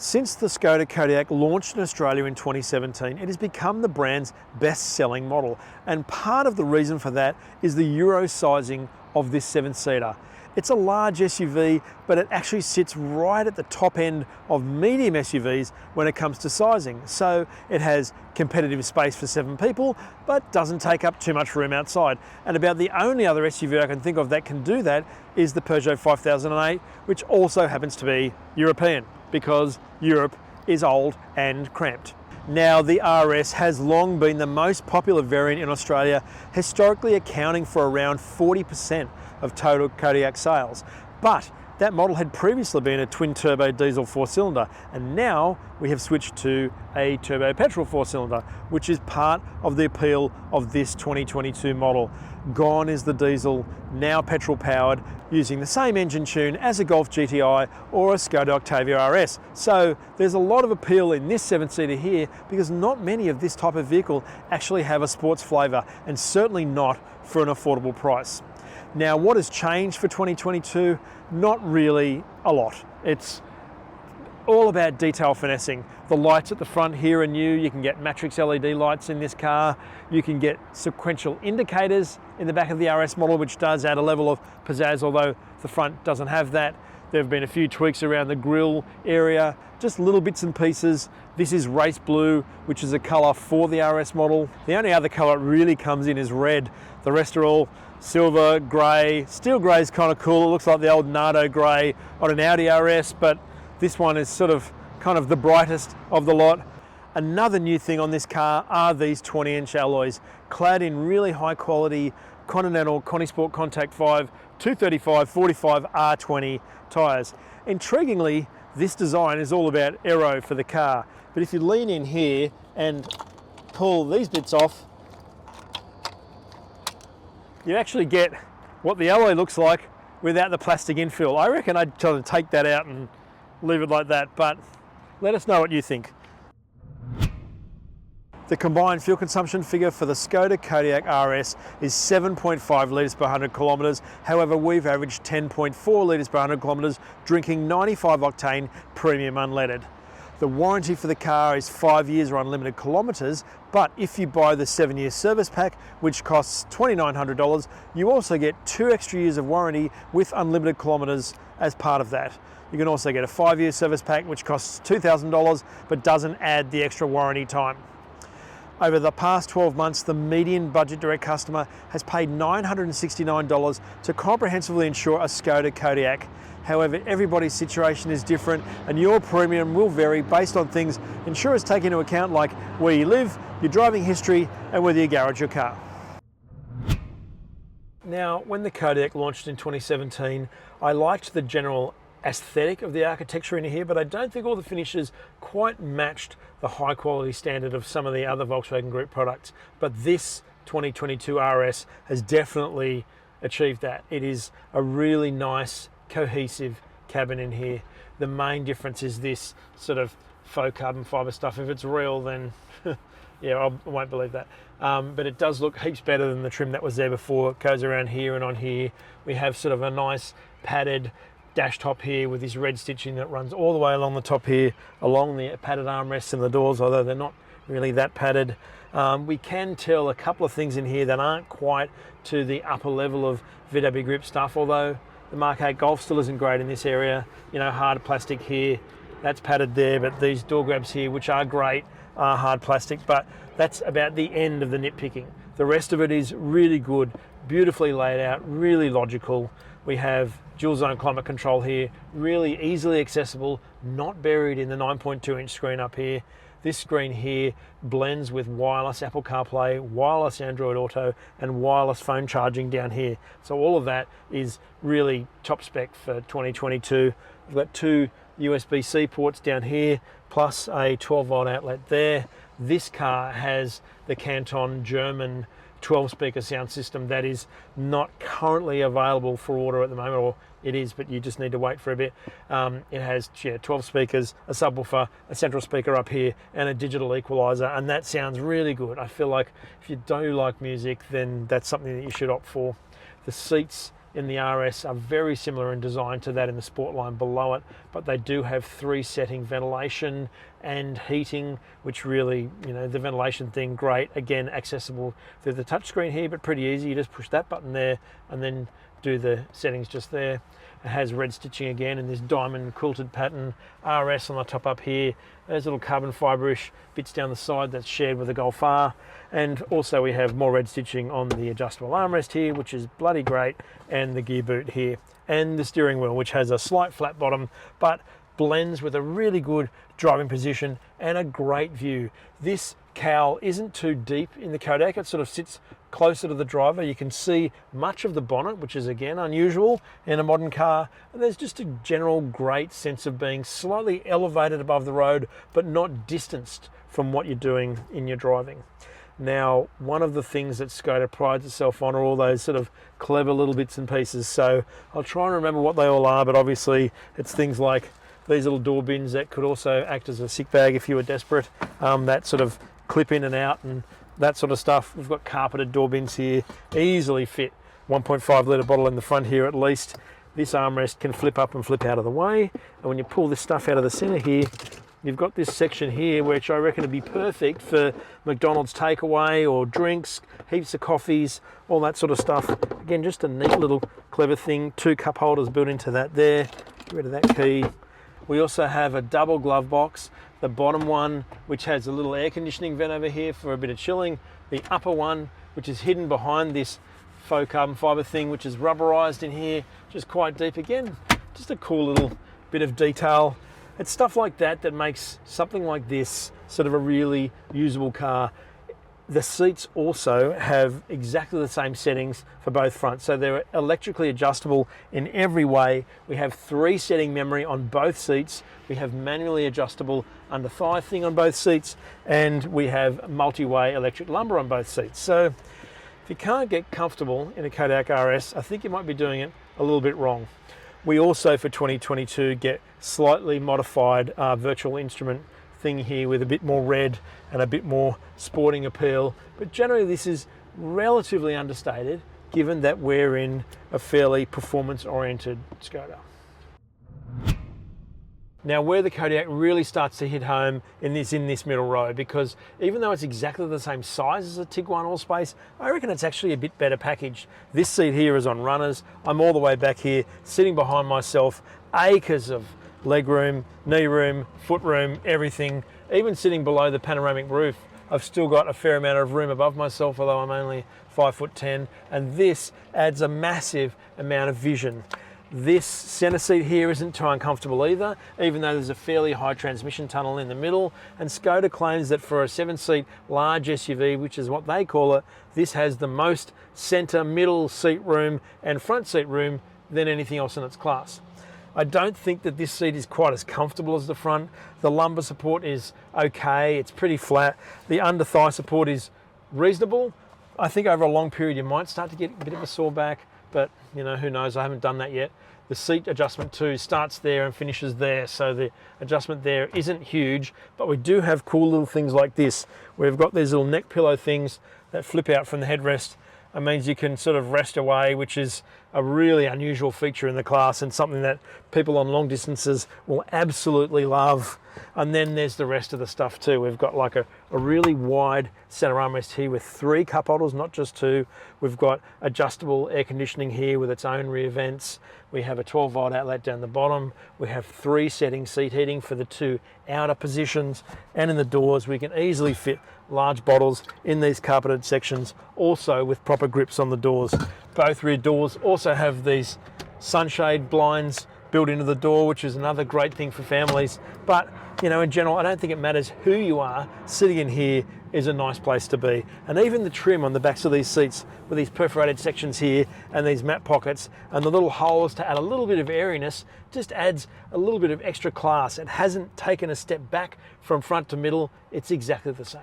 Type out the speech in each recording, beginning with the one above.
Since the Skoda Kodiaq launched in Australia in 2017, it has become the brand's best-selling model. And part of the reason for that is the Euro sizing of this 7-seater. It's a large SUV, but it actually sits right at the top end of medium SUVs when it comes to sizing. So it has competitive space for 7 people, but doesn't take up too much room outside. And about the only other SUV I can think of that can do that is the Peugeot 5008, which also happens to be European, because Europe is old and cramped. Now, the RS has long been the most popular variant in Australia, historically accounting for around 40% of total Kodiaq sales. But that model had previously been a twin-turbo diesel 4-cylinder, and now we have switched to a turbo petrol 4-cylinder, which is part of the appeal of this 2022 model. Gone is the diesel, now petrol-powered, using the same engine tune as a Golf GTI or a Skoda Octavia RS. So there's a lot of appeal in this 7-seater here, because not many of this type of vehicle actually have a sports flavour, and certainly not for an affordable price. Now, what has changed for 2022? Not really a lot. It's all about detail finessing. The lights at the front here are new. You can get matrix LED lights in this car. You can get sequential indicators in the back of the RS model, which does add a level of pizzazz, although the front doesn't have that. There have been a few tweaks around the grille area, just little bits and pieces. This is race blue, which is a colour for the RS model. The only other colour it really comes in is red. The rest are all silver, grey. Steel grey is kind of cool. It looks like the old Nardo grey on an Audi RS, but this one is sort of kind of the brightest of the lot. Another new thing on this car are these 20-inch alloys, clad in really high quality Continental Contisport Contact 5 235/45 R20 tyres. Intriguingly, this design is all about aero for the car, but if you lean in here and pull these bits off, you actually get what the alloy looks like without the plastic infill. I reckon I'd try to take that out and leave it like that, but let us know what you think. The combined fuel consumption figure for the Skoda Kodiaq RS is 7.5 litres per 100 kilometres. However, we've averaged 10.4 litres per 100 kilometres, drinking 95 octane premium unleaded. The warranty for the car is 5 years or unlimited kilometres, but if you buy the 7-year service pack, which costs $2,900, you also get 2 extra years of warranty with unlimited kilometres as part of that. You can also get a 5-year service pack, which costs $2,000, but doesn't add the extra warranty time. Over the past 12 months, the median budget direct customer has paid $969 to comprehensively insure a Skoda Kodiaq. However, everybody's situation is different, and your premium will vary based on things insurers take into account, like where you live, your driving history, and whether you garage your car. Now, when the Kodiaq launched in 2017, I liked the general aesthetic of the architecture in here, but I don't think all the finishes quite matched the high quality standard of some of the other Volkswagen Group products. But this 2022 RS has definitely achieved that. It is a really nice, cohesive cabin in here. The main difference is this sort of faux carbon fibre stuff. If it's real, then yeah, I won't believe that. But it does look heaps better than the trim that was there before. It goes around here and on here. We have sort of a nice padded dash top here with this red stitching that runs all the way along the top here, along the padded armrests and the doors, although they're not really that padded. We can tell a couple of things in here that aren't quite to the upper level of VW Group stuff, although the Mark 8 Golf still isn't great in this area. You know, hard plastic here, that's padded there, but these door grabs here, which are great, are hard plastic, but that's about the end of the nitpicking. The rest of it is really good, beautifully laid out, really logical. We have dual zone climate control here, really easily accessible, not buried in the 9.2-inch screen up here. This screen here blends with wireless Apple CarPlay, wireless Android Auto, and wireless phone charging down here. So all of that is really top spec for 2022. We've got 2 USB-C ports down here, plus a 12-volt outlet there. This car has the Canton German 12-speaker sound system that is not currently available for order at the moment, or it is, but you just need to wait for a bit. It has 12 speakers, a subwoofer, a central speaker up here, and a digital equalizer, and that sounds really good. I feel like if you do like music, then that's something that you should opt for. The seats in the RS are very similar in design to that in the sport line below it, but they do have 3-setting ventilation and heating, which really, the ventilation thing, great. Again, accessible through the touchscreen here, but pretty easy. You just push that button there and then do the settings just there. It has red stitching again in this diamond quilted pattern. RS on the top up here. There's little carbon fibre-ish bits down the side that's shared with the Golf R. And also we have more red stitching on the adjustable armrest here, which is bloody great, and the gear boot here. And the steering wheel, which has a slight flat bottom, but blends with a really good driving position and a great view. This cowl isn't too deep in the Kodiaq. It sort of sits closer to the driver. You can see much of the bonnet, which is again unusual in a modern car. And there's just a general great sense of being slightly elevated above the road, but not distanced from what you're doing in your driving. Now, one of the things that Skoda prides itself on are all those sort of clever little bits and pieces. So I'll try and remember what they all are, but obviously it's things like these little door bins that could also act as a sick bag if you were desperate. That sort of clip in and out and that sort of stuff. We've got carpeted door bins here, easily fit 1.5 litre bottle in the front here at least. This armrest can flip up and flip out of the way. And when you pull this stuff out of the centre here, you've got this section here, which I reckon would be perfect for McDonald's takeaway or drinks, heaps of coffees, all that sort of stuff. Again, just a neat little clever thing. 2 cup holders built into that there. Get rid of that key. We also have a double glove box. The bottom one, which has a little air conditioning vent over here for a bit of chilling. The upper one, which is hidden behind this faux carbon fibre thing, which is rubberized in here, just quite deep. Again, just a cool little bit of detail. It's stuff like that that makes something like this sort of a really usable car. The seats also have exactly the same settings for both fronts. So they're electrically adjustable in every way. We have 3-setting memory on both seats. We have manually adjustable under thigh thing on both seats. And we have multi-way electric lumbar on both seats. So if you can't get comfortable in a Kodiaq RS, I think you might be doing it a little bit wrong. We also, for 2022, get slightly modified virtual instrument thing here with a bit more red and a bit more sporting appeal, but generally this is relatively understated given that we're in a fairly performance oriented Skoda. Now, where the Kodiaq really starts to hit home in this middle row, because even though it's exactly the same size as a Tiguan Allspace, I reckon it's actually a bit better packaged. This seat here is on runners. I'm all the way back here, sitting behind myself, acres of leg room, knee room, foot room, everything. Even sitting below the panoramic roof, I've still got a fair amount of room above myself, although I'm only 5'10", and this adds a massive amount of vision. This centre seat here isn't too uncomfortable either, even though there's a fairly high transmission tunnel in the middle, and Skoda claims that for a 7-seat large SUV, which is what they call it, this has the most centre middle seat room and front seat room than anything else in its class. I don't think that this seat is quite as comfortable as the front. The lumbar support is okay, it's pretty flat. The under thigh support is reasonable. I think over a long period you might start to get a bit of a sore back, but who knows, I haven't done that yet. The seat adjustment too starts there and finishes there, so the adjustment there isn't huge, but we do have cool little things like this. We've got these little neck pillow things that flip out from the headrest. It means you can sort of rest away, which is a really unusual feature in the class and something that people on long distances will absolutely love. And then there's the rest of the stuff too. We've got like a really wide center armrest here with 3 cup holders, not just 2. We've got adjustable air conditioning here with its own rear vents. We have a 12-volt outlet down the bottom. We have 3-setting seat heating for the 2 outer positions. And in the doors, we can easily fit large bottles in these carpeted sections, also with proper grips on the doors. Both rear doors also have these sunshade blinds built into the door, which is another great thing for families. But in general, I don't think it matters who you are. Sitting in here is a nice place to be. And even the trim on the backs of these seats with these perforated sections here and these map pockets and the little holes to add a little bit of airiness just adds a little bit of extra class. It hasn't taken a step back from front to middle. It's exactly the same.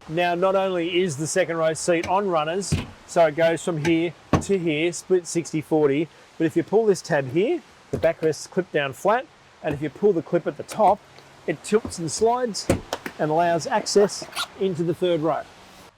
Now, not only is the second row seat on runners, so it goes from here to here, split 60-40, but if you pull this tab here, the backrests clip down flat, and if you pull the clip at the top, it tilts and slides and allows access into the third row.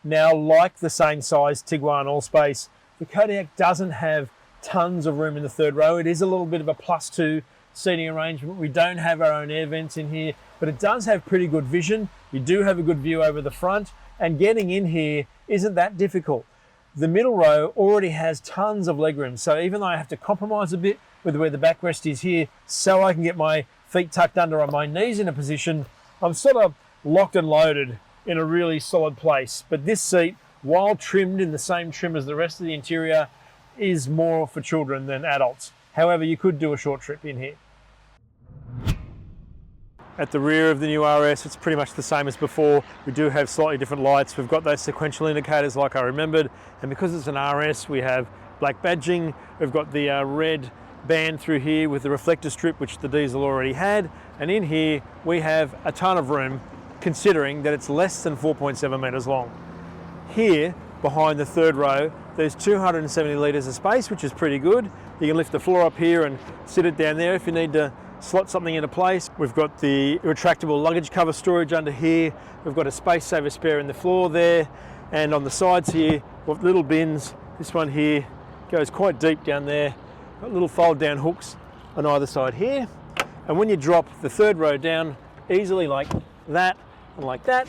Now, like the same size Tiguan Allspace, The Kodiaq doesn't have tons of room in the third row. It is a little bit of a +2 seating arrangement. We don't have our own air vents in here, but it does have pretty good vision. You do have a good view over the front, and getting in here isn't that difficult. The middle row already has tons of legroom, so even though I have to compromise a bit with where the backrest is here so I can get my feet tucked under on my knees in a position, I'm sort of locked and loaded in a really solid place. But this seat, while trimmed in the same trim as the rest of the interior, is more for children than adults. However, you could do a short trip in here. At the rear of the new RS, it's pretty much the same as before. We do have slightly different lights. We've got those sequential indicators like I remembered, and because it's an RS, we have black badging. We've got the red band through here with the reflector strip, which the diesel already had, and in here we have a ton of room, considering that it's less than 4.7 metres long. Here, behind the third row, there's 270 litres of space, which is pretty good. You can lift the floor up here and sit it down there if you need to slot something into place. We've got the retractable luggage cover storage under here. We've got a space saver spare in the floor there, and on the sides here we've got little bins. This one here goes quite deep down there. Got little fold down hooks on either side here, and when you drop the third row down easily like that and like that,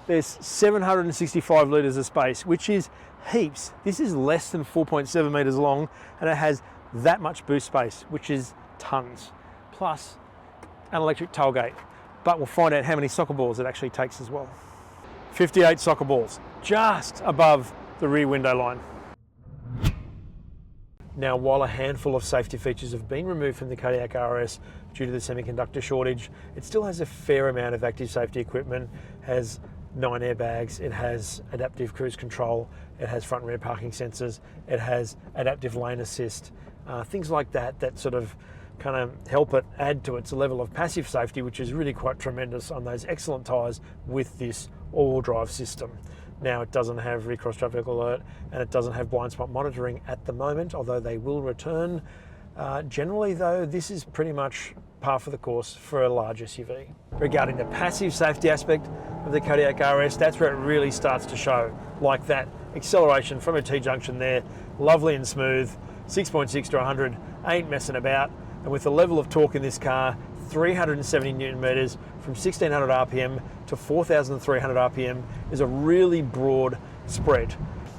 there's 765 litres of space, which is heaps. This is less than 4.7 metres long, and it has that much boot space, which is tons, plus an electric tailgate. But we'll find out how many soccer balls it actually takes as well. 58 soccer balls, just above the rear window line. Now, while a handful of safety features have been removed from the Kodiaq RS due to the semiconductor shortage, it still has a fair amount of active safety equipment. It has 9 airbags, it has adaptive cruise control, it has front and rear parking sensors, it has adaptive lane assist, things like that that sort of kind of help it add to its level of passive safety, which is really quite tremendous on those excellent tyres with this all-wheel drive system. Now, it doesn't have rear cross traffic alert, and it doesn't have blind spot monitoring at the moment, although they will return. Generally though, this is pretty much par for the course for a large SUV. Regarding the passive safety aspect of the Kodiaq RS, that's where it really starts to show, like that acceleration from a T-junction there, lovely and smooth, 6.6 to 100, ain't messing about, and with the level of torque in this car, 370 Newton meters from 1600 RPM to 4,300 RPM is a really broad spread.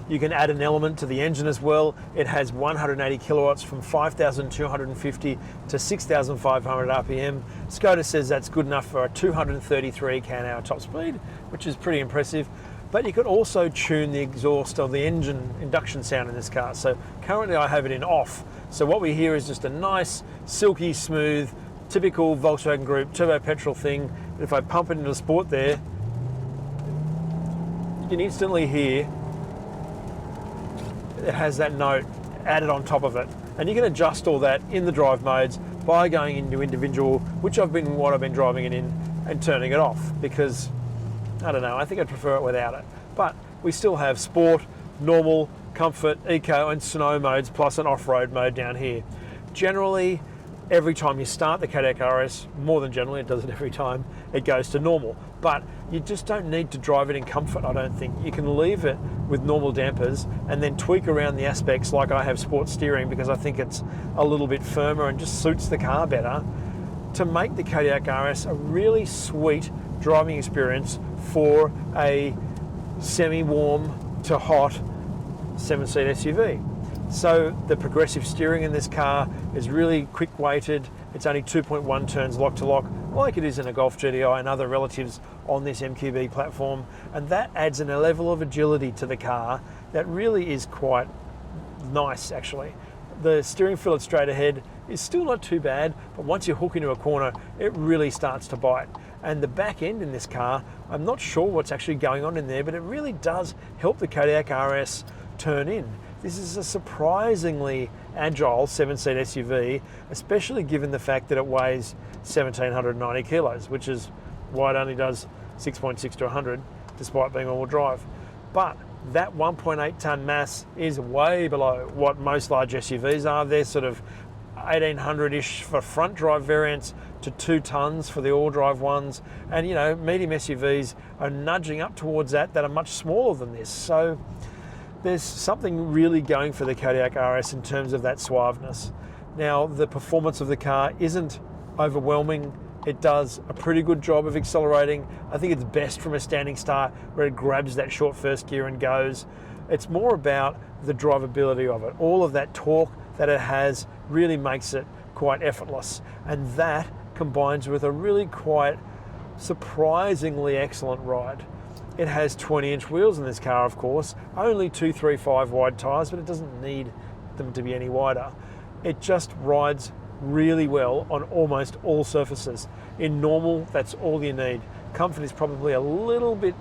You can add an element to the engine as well. It has 180 kilowatts from 5,250 to 6,500 RPM. Skoda says that's good enough for a 233 km/h top speed, which is pretty impressive. But you could also tune the exhaust or the engine induction sound in this car. So currently I have it in off. So what we hear is just a nice, silky, smooth, typical Volkswagen Group turbo petrol thing. And if I pump it into sport there, you can instantly hear it has that note added on top of it. And you can adjust all that in the drive modes by going into individual, which I've been driving it in, and turning it off, because I don't know, I think I'd prefer it without it. But we still have sport, normal, comfort, eco and snow modes, plus an off-road mode down here. Generally, every time you start the Kodiaq RS, more than generally, it does it every time, it goes to normal. But you just don't need to drive it in comfort, I don't think. You can leave it with normal dampers and then tweak around the aspects, like I have sport steering because I think it's a little bit firmer and just suits the car better, to make the Kodiaq RS a really sweet driving experience for a semi-warm to hot 7-seat SUV. So the progressive steering in this car is really quick weighted. It's only 2.1 turns lock to lock, like it is in a Golf GTI and other relatives on this MQB platform. And that adds a level of agility to the car that really is quite nice, actually. The steering fillet straight ahead is still not too bad, but once you hook into a corner, it really starts to bite. And the back end in this car, I'm not sure what's actually going on in there, but it really does help the Kodiaq RS turn in. This is a surprisingly agile 7-seat SUV, especially given the fact that it weighs 1,790 kilos, which is why it only does 6.6 to 100, despite being all-wheel drive. But that 1.8 tonne mass is way below what most large SUVs are. They're sort of 1,800-ish for front drive variants to 2 tonnes for the all drive ones. And you know, medium SUVs are nudging up towards that are much smaller than this. So There's something really going for the Kodiaq RS in terms of that suaveness. Now, the performance of the car isn't overwhelming. It does a pretty good job of accelerating. I think it's best from a standing start where it grabs that short first gear and goes. It's more about the drivability of it. All of that torque that it has really makes it quite effortless. And that combines with a really quite surprisingly excellent ride. It has 20-inch wheels in this car, of course, only 235 wide tyres, but it doesn't need them to be any wider. It just rides really well on almost all surfaces. In normal, that's all you need. Comfort is probably a little bit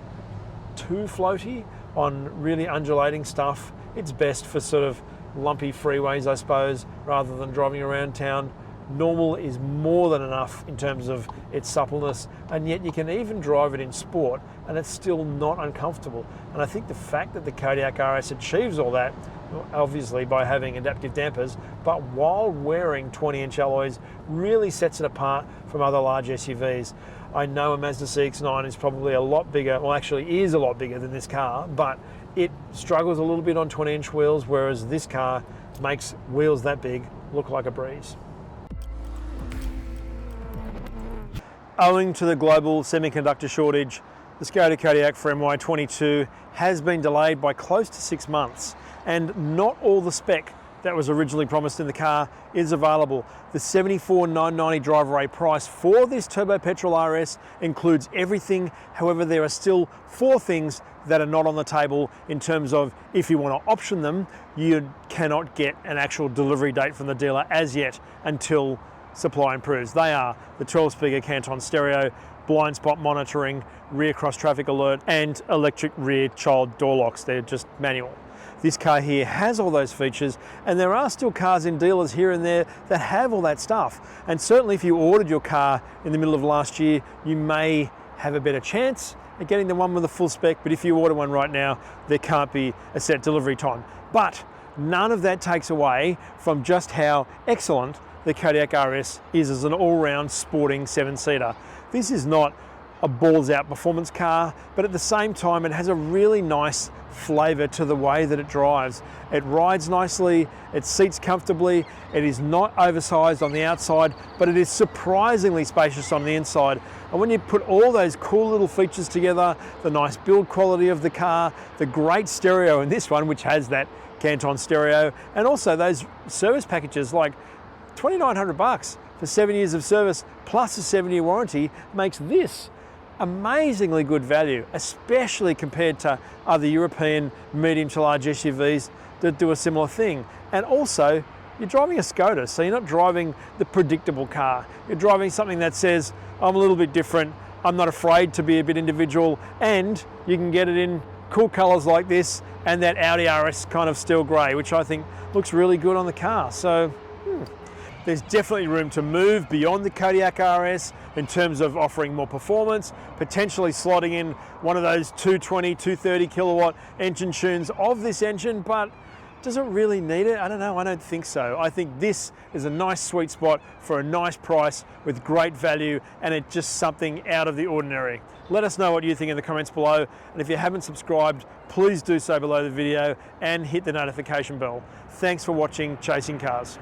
too floaty on really undulating stuff. It's best for sort of lumpy freeways, I suppose, rather than driving around town. Normal is more than enough in terms of its suppleness, and yet you can even drive it in sport and it's still not uncomfortable. And I think the fact that the Kodiaq RS achieves all that, obviously by having adaptive dampers, but while wearing 20-inch alloys, really sets it apart from other large SUVs. I know a Mazda CX-9 is probably a lot bigger, well actually is a lot bigger than this car, but it struggles a little bit on 20-inch wheels, whereas this car makes wheels that big look like a breeze. Owing to the global semiconductor shortage, the Skoda Kodiaq for MY22 has been delayed by close to 6 months, and not all the spec that was originally promised in the car is available. The $74,990 drive-away price for this turbo petrol RS includes everything. However, there are still 4 things that are not on the table in terms of if you want to option them, you cannot get an actual delivery date from the dealer as yet until supply improves. They are the 12-speaker Canton stereo, blind spot monitoring, rear cross traffic alert, and electric rear child door locks. They're just manual. This car here has all those features, and there are still cars in dealers here and there that have all that stuff. And certainly if you ordered your car in the middle of last year, you may have a better chance at getting the one with the full spec, but if you order one right now, there can't be a set delivery time. But none of that takes away from just how excellent the Kodiaq RS is as an all-round sporting 7-seater. This is not a balls-out performance car, but at the same time it has a really nice flavour to the way that it drives. It rides nicely, it seats comfortably, it is not oversized on the outside, but it is surprisingly spacious on the inside. And when you put all those cool little features together, the nice build quality of the car, the great stereo in this one, which has that Canton stereo, and also those service packages like $2,900 for 7 years of service plus a 7-year warranty makes this amazingly good value, especially compared to other European medium to large SUVs that do a similar thing. And also, you're driving a Skoda, so you're not driving the predictable car. You're driving something that says, I'm a little bit different, I'm not afraid to be a bit individual, and you can get it in cool colors like this and that Audi RS kind of steel grey, which I think looks really good on the car. So, there's definitely room to move beyond the Kodiaq RS in terms of offering more performance, potentially slotting in one of those 220, 230 kilowatt engine tunes of this engine, but does it really need it? I don't know, I don't think so. I think this is a nice sweet spot for a nice price with great value, and it's just something out of the ordinary. Let us know what you think in the comments below, and if you haven't subscribed, please do so below the video and hit the notification bell. Thanks for watching Chasing Cars.